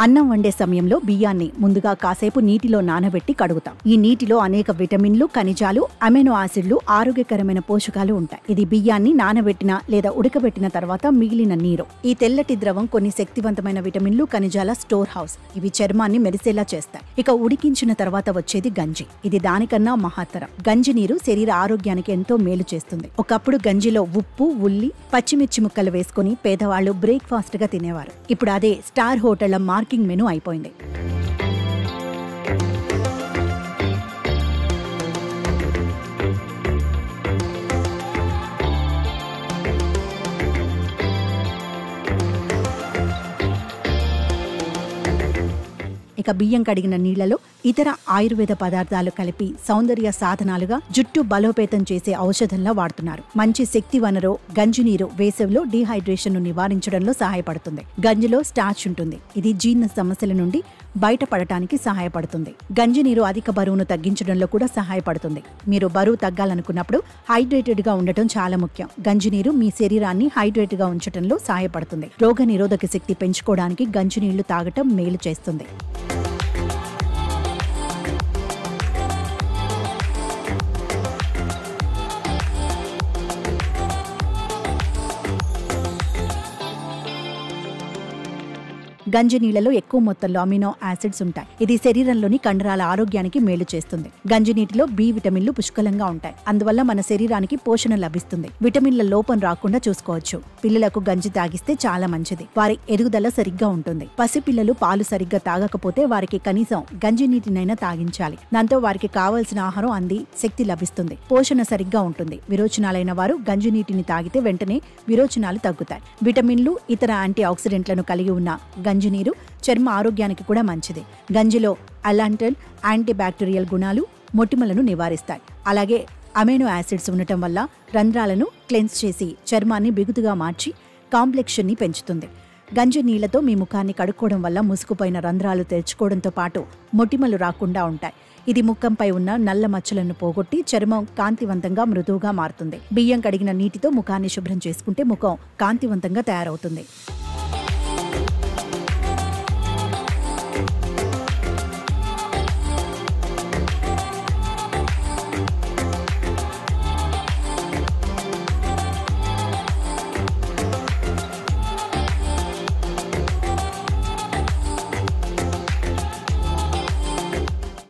అన్నం వండే సమయంలో బియ్యాన్ని ముందుగా కాసేపు నీటిలో నానబెట్టి కడుగుతాం. ఈ నీటిలో అనేక విటమిన్లు, ఖనిజాలు, అమైనో యాసిడ్లు, ఆరోగ్యకరమైన పోషకాలు ఉంటాయి. ఇది బియ్యాన్ని నానబెట్టిన లేదా ఉడకబెట్టిన తర్వాత మిగిలిన నీరు. ఈ తెల్లటి ద్రవం కొన్ని శక్తివంతమైన విటమిన్లు, ఖనిజాల స్టోర్ హౌస్. ఇవి చర్మాన్ని మెరిసేలా చేస్తాయి. ఇక ఉడికించిన తర్వాత వచ్చేది గంజి. ఇది దానికన్నా మహత్తరం. గంజి నీరు శరీర ఆరోగ్యానికి ఎంతో మేలు చేస్తుంది. ఒకప్పుడు గంజిలో ఉప్పు, ఉల్లి, పచ్చిమిర్చి ముక్కలు వేసుకుని పేదవాళ్లు బ్రేక్ఫాస్ట్ గా తినేవారు. ఇప్పుడు అదే స్టార్ హోటళ్ల మార్కింగ్ మెనూ అయిపోయింది. ఇక బియ్యం కడిగిన నీళ్లలో ఇతర ఆయుర్వేద పదార్థాలు కలిపి సౌందర్య సాధనాలుగా, జుట్టు బలోపేతం చేసే ఔషధంలా వాడుతున్నారు. మంచి శక్తి వనరు గంజినీరు వేసవిలో డీహైడ్రేషన్ ను నివారించడంలో సహాయపడుతుంది. గంజిలో స్టార్చ్ ఉంటుంది. ఇది జీర్ణ సమస్యల నుండి బయటపడటానికి సహాయపడుతుంది. గంజినీరు అధిక బరువును తగ్గించడంలో కూడా సహాయపడుతుంది. మీరు బరువు తగ్గాలనుకున్నప్పుడు హైడ్రేటెడ్ గా ఉండటం చాలా ముఖ్యం. గంజినీరు మీ శరీరాన్ని హైడ్రేట్ గా ఉంచడంలో సహాయపడుతుంది. రోగ నిరోధక శక్తి పెంచుకోవడానికి గంజినీళ్లు తాగటం మేలు చేస్తుంది. గంజి నీళ్లలో ఎక్కువ మొత్తంలో అమినో యాసిడ్స్ ఉంటాయి. ఇది శరీరంలోని కండరాల ఆరోగ్యానికి మేలు చేస్తుంది. గంజి నీటిలో బి విటమిన్లు పుష్కలంగా ఉంటాయి. అందువల్ల మన శరీరానికి పోషణ లభిస్తుంది. విటమిన్ల లోపం రాకుండా చూసుకోవచ్చు. పిల్లలకు గంజి తాగిస్తే చాలా మంచిది. వారి ఎదుగుదల సరిగ్గా ఉంటుంది. పసిపిల్లలు పాలు సరిగ్గా తాగకపోతే వారికి కనీసం గంజి నీటినైనా తాగించాలి. దాంతో వారికి కావలసిన ఆహారం అంది శక్తి లభిస్తుంది. పోషణ సరిగ్గా ఉంటుంది. విరోచనాలైన వారు గంజి నీటిని తాగితే వెంటనే విరోచనాలు తగ్గుతాయి. విటమిన్లు, ఇతర యాంటీ ఆక్సిడెంట్లను కలిగి ఉన్న గంజి నీరు చర్మ ఆరోగ్యానికి కూడా మంచిది. గంజిలో అలాంటన్ యాంటీబ్యాక్టీరియల్ గుణాలు మొటిమలను నివారిస్తాయి. అలాగే అమైనో యాసిడ్స్ ఉండటం వల్ల రంధ్రాలను క్లెన్స్ చేసి చర్మాన్ని బిగుతుగా మార్చి కాంప్లెక్షన్ ని పెంచుతుంది. గంజి నీళ్లతో మీ ముఖాన్ని కడుక్కోవడం వల్ల ముసుగుపోయిన రంధ్రాలు తెరుచుకోవడంతో పాటు మొటిమలు రాకుండా ఉంటాయి. ఇది ముఖంపై ఉన్న నల్ల మచ్చలను పోగొట్టి చర్మం కాంతివంతంగా, మృదువుగా మారుతుంది. బియ్యం కడిగిన నీటితో ముఖాన్ని శుభ్రం చేసుకుంటే ముఖం కాంతివంతంగా తయారవుతుంది.